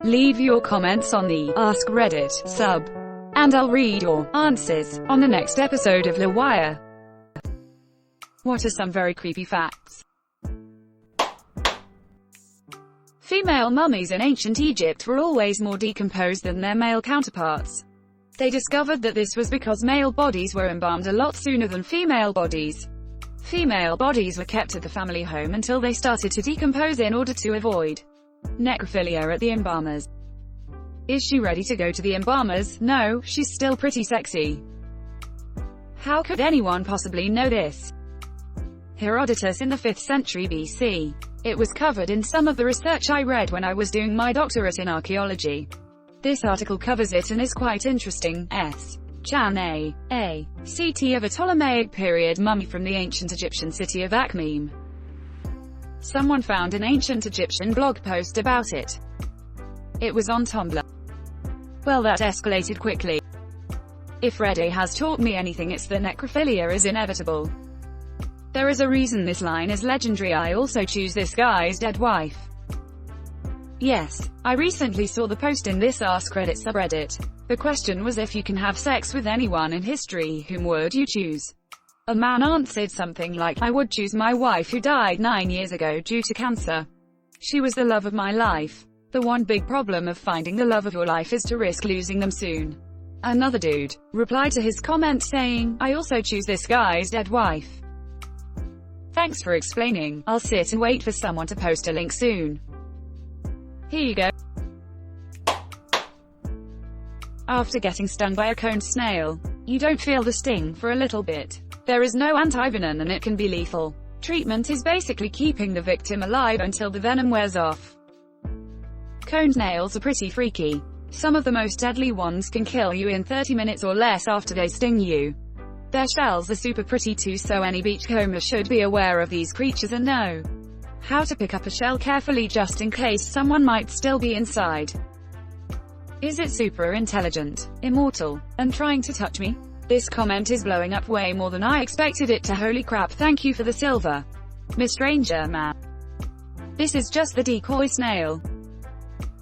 Leave your comments on the Ask Reddit sub, and I'll read your answers on the next episode of LWIAR. What are some very creepy facts? Female mummies in ancient Egypt were always more decomposed than their male counterparts. They discovered that this was because male bodies were embalmed a lot sooner than female bodies. Female bodies were kept at the family home until they started to decompose in order to avoid necrophilia at the embalmers. Is she ready to go to the embalmers? No, she's still pretty sexy. How could anyone possibly know this? Herodotus in the 5th century BC. It was covered in some of the research I read when I was doing my doctorate in archaeology. This article covers it and is quite interesting. Chan A.C.T. of a Ptolemaic period mummy from the ancient Egyptian city of Akhmim. Someone found an ancient Egyptian blog post about it. It was on Tumblr. Well, that escalated quickly. If Reddit has taught me anything, it's that necrophilia is inevitable. There is a reason this line is legendary. I also choose this guy's dead wife. Yes, I recently saw the post in this AskReddit subreddit. The question was, if you can have sex with anyone in history, whom would you choose? A man answered something like, I would choose my wife who died 9 years ago due to cancer. She was the love of my life. The one big problem of finding the love of your life is to risk losing them soon. Another dude replied to his comment saying, I also choose this guy's dead wife. Thanks for explaining. I'll sit and wait for someone to post a link soon. Here you go. After getting stung by a coned snail, you don't feel the sting for a little bit. There is no antivenom and it can be lethal. Treatment is basically keeping the victim alive until the venom wears off. Coned snails are pretty freaky. Some of the most deadly ones can kill you in 30 minutes or less after they sting you. Their shells are super pretty too, so any beachcomber should be aware of these creatures and know how to pick up a shell carefully just in case someone might still be inside. Is it super intelligent, immortal, and trying to touch me? This comment is blowing up way more than I expected it to. Holy crap, thank you for the silver, Miss Ranger man. This is just the decoy snail.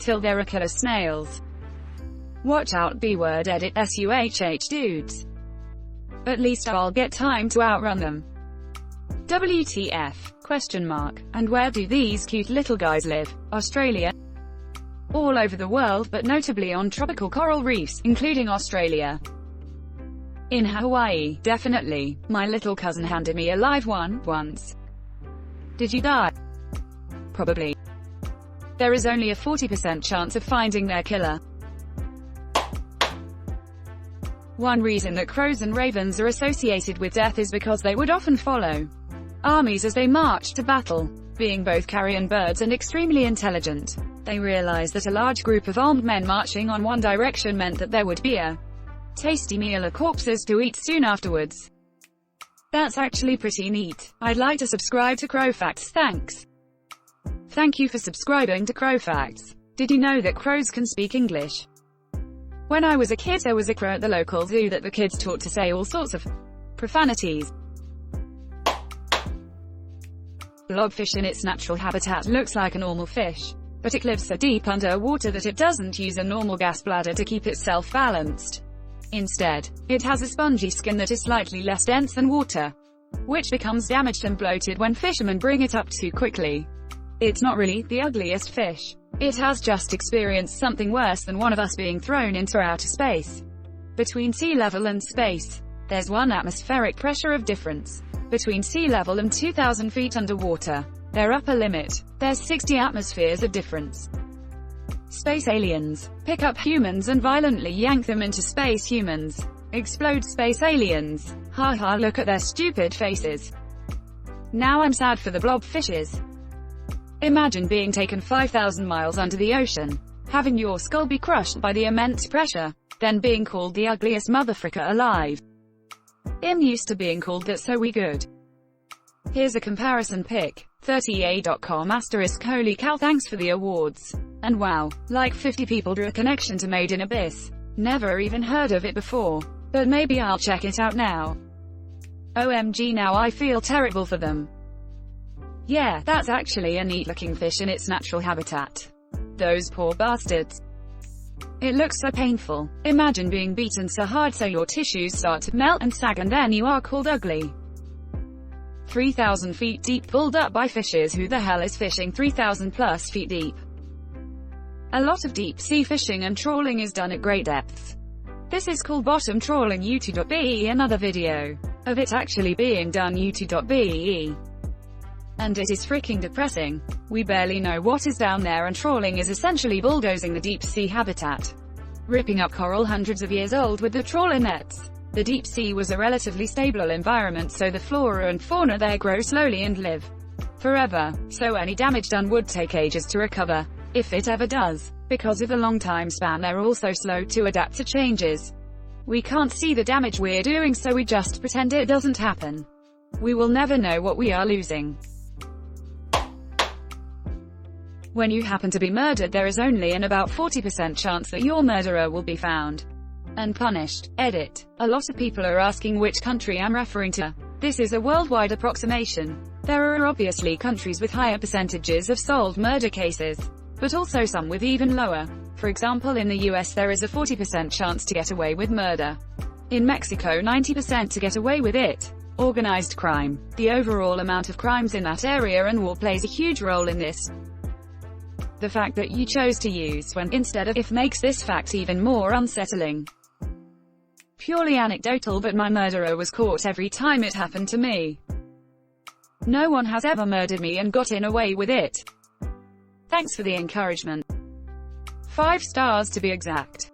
Till there are killer snails. Watch out, B-word edit SUHH dudes. At least I'll get time to outrun them. WTF? Question mark. And where do these cute little guys live? Australia? All over the world, but notably on tropical coral reefs, including Australia. In Hawaii, definitely. My little cousin handed me a live one once. Did you die? Probably. There is only a 40% chance of finding their killer. One reason that crows and ravens are associated with death is because they would often follow armies as they marched to battle. Being both carrion birds and extremely intelligent, they realized that a large group of armed men marching on one direction meant that there would be a tasty meal of corpses to eat soon afterwards. That's actually pretty neat. I'd like to subscribe to Crow Facts, thanks. Thank you for subscribing to Crow Facts. Did you know that crows can speak English? When I was a kid, there was a crow at the local zoo that the kids taught to say all sorts of profanities. Blobfish in its natural habitat looks like a normal fish, but it lives so deep underwater that it doesn't use a normal gas bladder to keep itself balanced. Instead, it has a spongy skin that is slightly less dense than water, which becomes damaged and bloated when fishermen bring it up too quickly. It's not really the ugliest fish. It has just experienced something worse than one of us being thrown into outer space. Between sea level and space, there's 1 atmospheric pressure of difference. Between sea level and 2,000 feet underwater, their upper limit, there's 60 atmospheres of difference. Space aliens pick up humans and violently yank them into space. Humans explode space aliens. Haha, look at their stupid faces. Now I'm sad for the blobfishes. Imagine being taken 5,000 miles under the ocean, having your skull be crushed by the immense pressure, then being called the ugliest motherfricker alive. I'm used to being called that, so we good. Here's a comparison pic. 30a.com *, holy cow, thanks for the awards. And wow, like 50 people drew a connection to Made in Abyss. Never even heard of it before, but maybe I'll check it out now. OMG, now I feel terrible for them. Yeah, that's actually a neat looking fish in its natural habitat. those poor bastards. It looks so painful. Imagine being beaten so hard so your tissues start to melt and sag, and then you are called ugly. 3,000 feet deep, pulled up by fishes. Who the hell is fishing 3,000 plus feet deep? A lot of deep sea fishing and trawling is done at great depths. This is called bottom trawling. U2.be another video of it actually being done. U2.be. And it is freaking depressing. We barely know what is down there, and trawling is essentially bulldozing the deep sea habitat, ripping up coral hundreds of years old with the trawler nets. The deep sea was a relatively stable environment, so the flora and fauna there grow slowly and live forever, so any damage done would take ages to recover, if it ever does. Because of the long time span, they're also slow to adapt to changes. We can't see the damage we're doing, so we just pretend it doesn't happen. We will never know what we are losing. When you happen to be murdered, there is only an about 40% chance that your murderer will be found and punished. Edit. A lot of people are asking which country I'm referring to. This is a worldwide approximation. There are obviously countries with higher percentages of solved murder cases, but also some with even lower. For example, in the US there is a 40% chance to get away with murder. In Mexico, 90% to get away with it. Organized crime. The overall amount of crimes in that area and war plays a huge role in this. The fact that you chose to use when instead of if makes this fact even more unsettling. Purely anecdotal, but my murderer was caught every time it happened to me. No one has ever murdered me and gotten away with it. Thanks for the encouragement. 5 stars to be exact.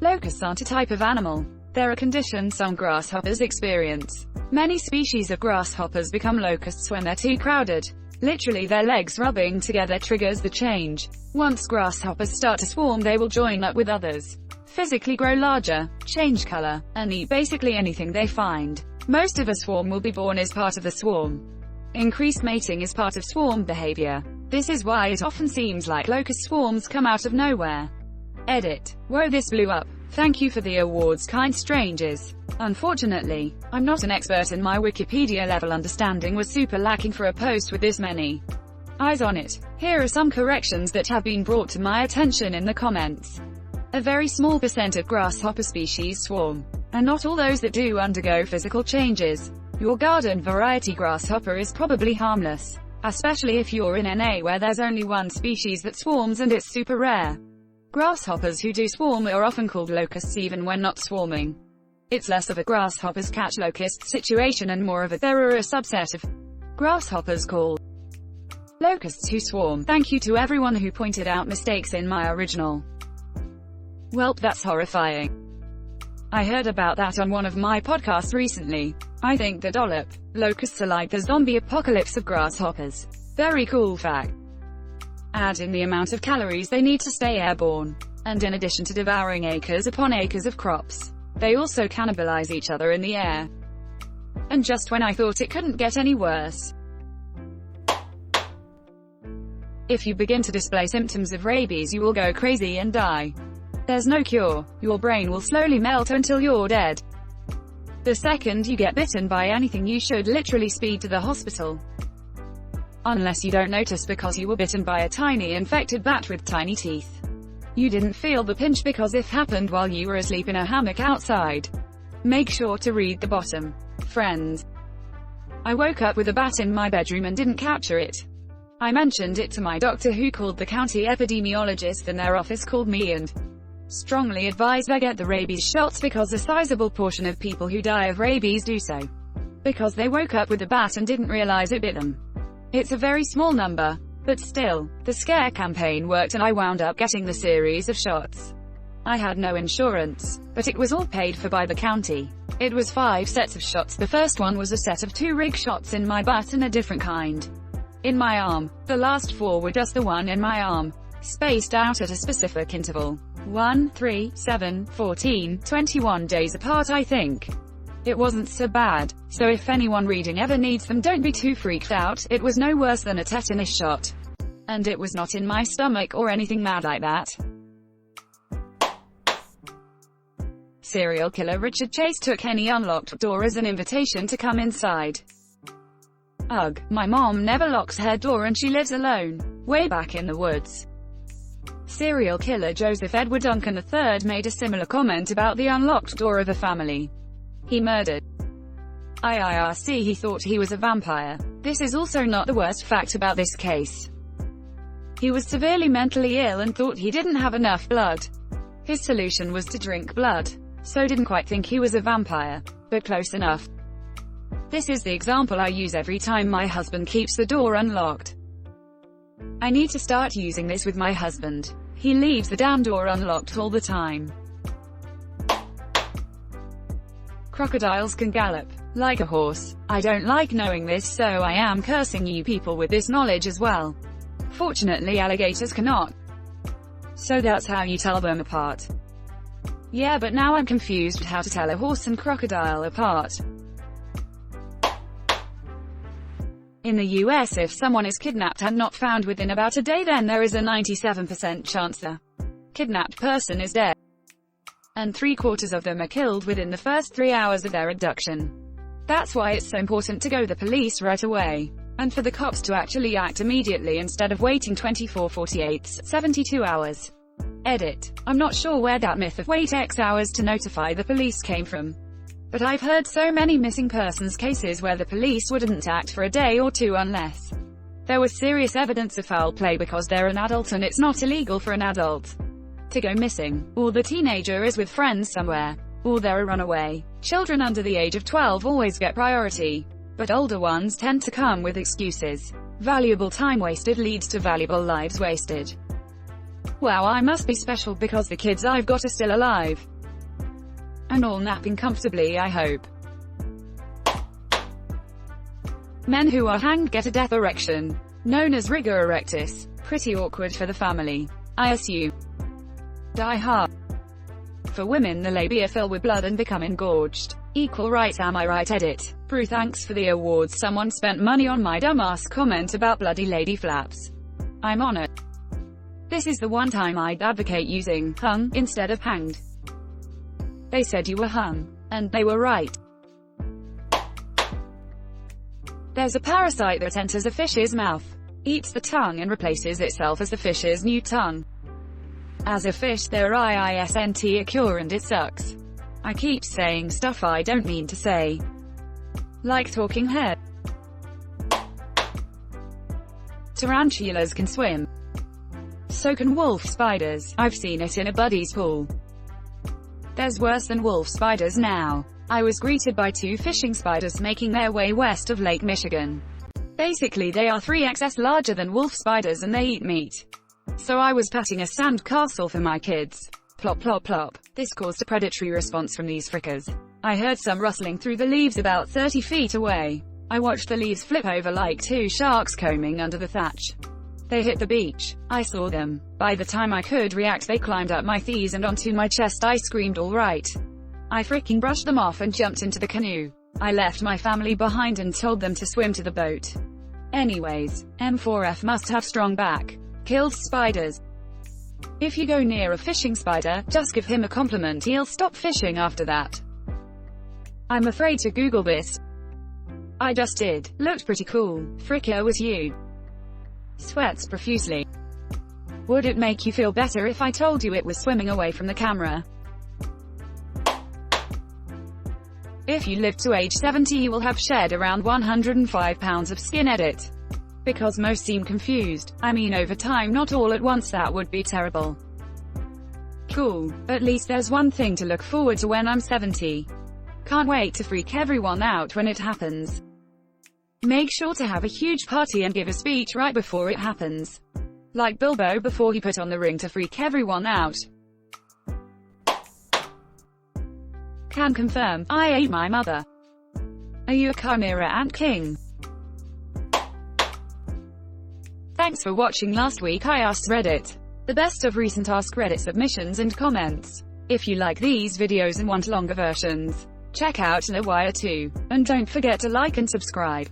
Locusts aren't a type of animal. They're a condition some grasshoppers experience. Many species of grasshoppers become locusts when they're too crowded. Literally, their legs rubbing together triggers the change. Once grasshoppers start to swarm, they will join up with others, physically grow larger, change color, and eat basically anything they find. Most of a swarm will be born as part of the swarm. Increased mating is part of swarm behavior. This is why it often seems like locust swarms come out of nowhere. Edit. Whoa, this blew up. Thank you for the awards, kind strangers. Unfortunately, I'm not an expert and my Wikipedia level understanding was super lacking for a post with this many eyes on it. Here are some corrections that have been brought to my attention in the comments. A very small percent of grasshopper species swarm, and not all those that do undergo physical changes. Your garden variety grasshopper is probably harmless, especially if you're in NA where there's only one species that swarms and it's super rare. Grasshoppers who do swarm are often called locusts even when not swarming. It's less of a grasshoppers catch locusts situation and more of a there are a subset of grasshoppers called locusts who swarm. Thank you to everyone who pointed out mistakes in my original. Welp, that's horrifying. I heard about that on one of my podcasts recently. I think the dollop. Locusts are like the zombie apocalypse of grasshoppers. Very cool fact. Add in the amount of calories they need to stay airborne. And in addition to devouring acres upon acres of crops, they also cannibalize each other in the air. And just when I thought it couldn't get any worse. If you begin to display symptoms of rabies, you will go crazy and die. There's no cure. Your brain will slowly melt until you're dead. The second you get bitten by anything, you should literally speed to the hospital. Unless you don't notice because you were bitten by a tiny infected bat with tiny teeth. You didn't feel the pinch because it happened while you were asleep in a hammock outside. Make sure to read the bottom. Friends. I woke up with a bat in my bedroom and didn't capture it. I mentioned it to my doctor, who called the county epidemiologist, and their office called me and strongly advised I get the rabies shots because a sizable portion of people who die of rabies do so because they woke up with a bat and didn't realize it bit them. It's a very small number. But still, the scare campaign worked and I wound up getting the series of shots. I had no insurance, but it was all paid for by the county. It was 5 sets of shots. The first one was a set of 2 rig shots in my butt and a different kind in my arm. The last 4 were just the one in my arm, spaced out at a specific interval. 1, 3, 7, 14, 21 days apart, I think. It wasn't so bad, so if anyone reading ever needs them, don't be too freaked out. It was no worse than a tetanus shot. And it was not in my stomach or anything mad like that. Serial killer Richard Chase took any unlocked door as an invitation to come inside. Ugh, my mom never locks her door and she lives alone. Way back in the woods. Serial killer Joseph Edward Duncan III made a similar comment about the unlocked door of a family he murdered. IIRC he thought he was a vampire. This is also not the worst fact about this case. He was severely mentally ill and thought he didn't have enough blood. His solution was to drink blood. So didn't quite think he was a vampire, but close enough. This is the example I use every time my husband keeps the door unlocked. I need to start using this with my husband. He leaves the damn door unlocked all the time. Crocodiles can gallop like a horse. I don't like knowing this, so I am cursing you people with this knowledge as well. Fortunately alligators cannot. So that's how you tell them apart. Yeah, but now I'm confused how to tell a horse and crocodile apart. In the US, if someone is kidnapped and not found within about a day, then there is a 97% chance the kidnapped person is dead. And 3/4 of them are killed within the first 3 hours of their abduction. That's why it's so important to go to the police right away. And for the cops to actually act immediately instead of waiting 24, 48, 72 hours. Edit. I'm not sure where that myth of wait X hours to notify the police came from. But I've heard so many missing persons cases where the police wouldn't act for a day or two unless there was serious evidence of foul play because they're an adult and it's not illegal for an adult to go missing, or the teenager is with friends somewhere, or they're a runaway. Children under the age of 12 always get priority, but older ones tend to come with excuses. Valuable time wasted leads to valuable lives wasted. Wow, I must be special because the kids I've got are still alive. And all napping comfortably, I hope. Men who are hanged get a death erection, known as rigor erectus. Pretty awkward for the family, I assume. Die hard. For women, the labia fill with blood and become engorged. Equal rights, am I right? Edit. Brew, thanks for the awards. Someone spent money on my dumbass comment about bloody lady flaps. I'm honored. This is the one time I'd advocate using hung instead of hanged. They said you were hung. And they were right. There's a parasite that enters a fish's mouth, eats the tongue and replaces itself as the fish's new tongue. As a fish, they're isn't a cure and it sucks. I keep saying stuff I don't mean to say. Like talking head. Tarantulas can swim. So can wolf spiders. I've seen it in a buddy's pool. There's worse than wolf spiders now. I was greeted by 2 fishing spiders making their way west of Lake Michigan. Basically they are 3x larger than wolf spiders and they eat meat. So I was patting a sand castle for my kids. Plop plop plop. This caused a predatory response from these frickers. I heard some rustling through the leaves about 30 feet away. I watched the leaves flip over like 2 sharks combing under the thatch. They hit the beach. I saw them. By the time I could react, they climbed up my thighs and onto my chest. I screamed, all right. I freaking brushed them off and jumped into the canoe. I left my family behind and told them to swim to the boat. Anyways, M4F must have strong back. Kills spiders. If you go near a fishing spider, just give him a compliment, he'll stop fishing after that. I'm afraid to Google this. I just did. Looked pretty cool. Fricker was you. Sweats profusely. Would it make you feel better if I told you it was swimming away from the camera? If you live to age 70 you will have shed around 105 pounds of skin. Edit. Because most seem confused. I mean over time, not all at once. That would be terrible. Cool. At least there's one thing to look forward to when I'm 70. Can't wait to freak everyone out when it happens. Make sure to have a huge party and give a speech right before it happens. Like Bilbo before he put on the ring to freak everyone out. Can confirm, I ate my mother. Are you a chimera ant king? Thanks for watching. Last week I asked Reddit the best of recent AskReddit submissions and comments. If you like these videos and want longer versions, check out LWIAR too. And don't forget to like and subscribe.